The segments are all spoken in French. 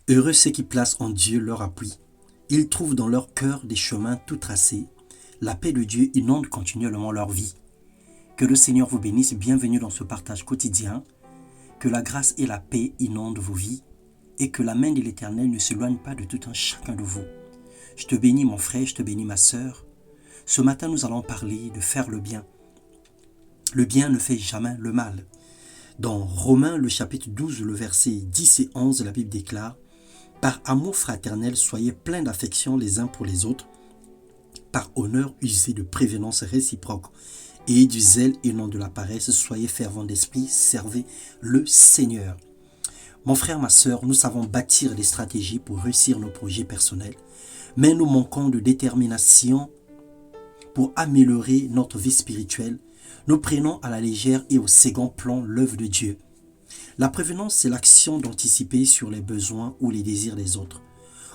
Heureux ceux qui placent en Dieu leur appui. Ils trouvent dans leur cœur des chemins tout tracés. La paix de Dieu inonde continuellement leur vie. Que le Seigneur vous bénisse. Bienvenue dans ce partage quotidien. Que la grâce et la paix inondent vos vies et que la main de l'Éternel ne s'éloigne pas de tout un chacun de vous. Je te bénis mon frère, je te bénis ma sœur. Ce matin, nous allons parler de faire le bien. Le bien ne fait jamais le mal. Dans Romains, le chapitre 12, le verset 10 et 11, la Bible déclare « Par amour fraternel, soyez pleins d'affection les uns pour les autres. Par honneur, usez de prévenance réciproque. Et du zèle et non de la paresse, soyez fervents d'esprit, servez le Seigneur. » Mon frère, ma sœur, nous savons bâtir des stratégies pour réussir nos projets personnels, mais nous manquons de détermination pour améliorer notre vie spirituelle. Nous prenons à la légère et au second plan l'œuvre de Dieu. La prévenance, c'est l'action d'anticiper sur les besoins ou les désirs des autres.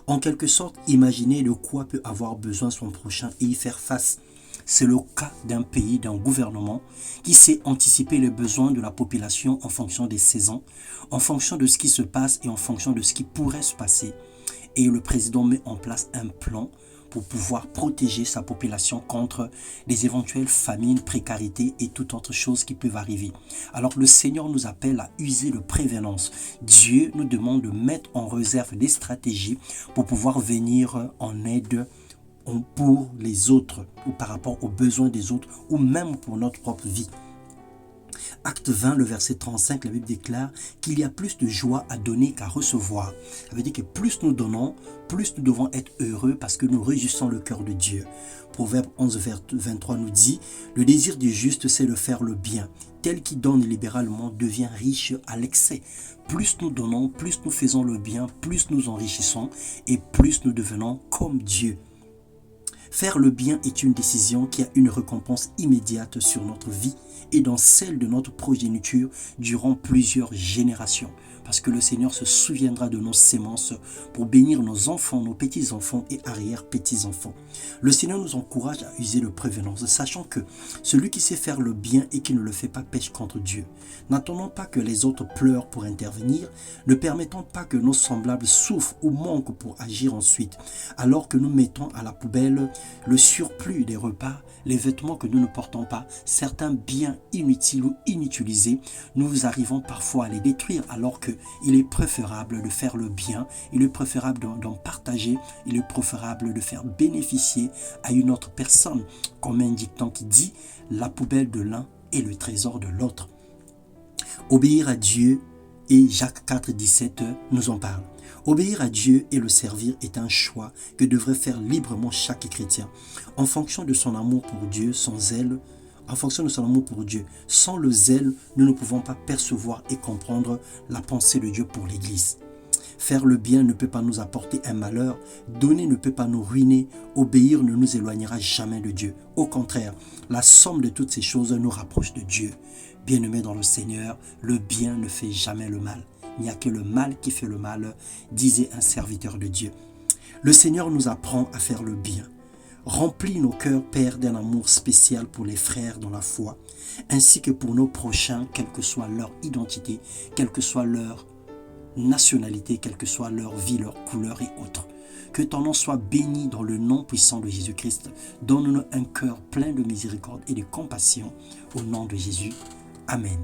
En quelque sorte, imaginer de quoi peut avoir besoin son prochain et y faire face. C'est le cas d'un pays, d'un gouvernement qui sait anticiper les besoins de la population en fonction des saisons, en fonction de ce qui se passe et en fonction de ce qui pourrait se passer. Et le président met en place un plan pour pouvoir protéger sa population contre les éventuelles famines, précarités et toute autre chose qui peuvent arriver. Alors le Seigneur nous appelle à user de prévenance. Dieu nous demande de mettre en réserve des stratégies pour pouvoir venir en aide pour les autres ou par rapport aux besoins des autres ou même pour notre propre vie. Acte 20, le verset 35, la Bible déclare qu'il y a plus de joie à donner qu'à recevoir. Ça veut dire que plus nous donnons, plus nous devons être heureux parce que nous réjouissons le cœur de Dieu. Proverbe 11, verset 23 nous dit « Le désir du juste, c'est de faire le bien. Tel qui donne libéralement devient riche à l'excès. » Plus nous donnons, plus nous faisons le bien, plus nous enrichissons et plus nous devenons comme Dieu. Faire le bien est une décision qui a une récompense immédiate sur notre vie et dans celle de notre progéniture durant plusieurs générations. Parce que le Seigneur se souviendra de nos sémences pour bénir nos enfants, nos petits-enfants et arrière-petits-enfants. Le Seigneur nous encourage à user de prévenance, sachant que celui qui sait faire le bien et qui ne le fait pas pêche contre Dieu. N'attendons pas que les autres pleurent pour intervenir, ne permettons pas que nos semblables souffrent ou manquent pour agir ensuite, alors que nous mettons à la poubelle le surplus des repas, les vêtements que nous ne portons pas, certains biens inutiles ou inutilisés, nous arrivons parfois à les détruire alors qu'il est préférable de faire le bien, il est préférable d'en partager, il est préférable de faire bénéficier à une autre personne, comme un dicton qui dit « la poubelle de l'un est le trésor de l'autre ». Obéir à Dieu, et Jacques 4, 17 nous en parle. Obéir à Dieu et le servir est un choix que devrait faire librement chaque chrétien, en fonction de son amour pour Dieu, son zèle, en fonction de son amour pour Dieu. Sans le zèle, nous ne pouvons pas percevoir et comprendre la pensée de Dieu pour l'Église. Faire le bien ne peut pas nous apporter un malheur, donner ne peut pas nous ruiner, obéir ne nous éloignera jamais de Dieu. Au contraire, la somme de toutes ces choses nous rapproche de Dieu. Bien-aimés dans le Seigneur, le bien ne fait jamais le mal. Il n'y a que le mal qui fait le mal, disait un serviteur de Dieu. Le Seigneur nous apprend à faire le bien. Remplis nos cœurs, Père, d'un amour spécial pour les frères dans la foi, ainsi que pour nos prochains, quelle que soit leur identité, quelle que soit leur nationalité, quelle que soit leur vie, leur couleur et autres. Que ton nom soit béni dans le nom puissant de Jésus-Christ. Donne-nous un cœur plein de miséricorde et de compassion au nom de Jésus. Amen.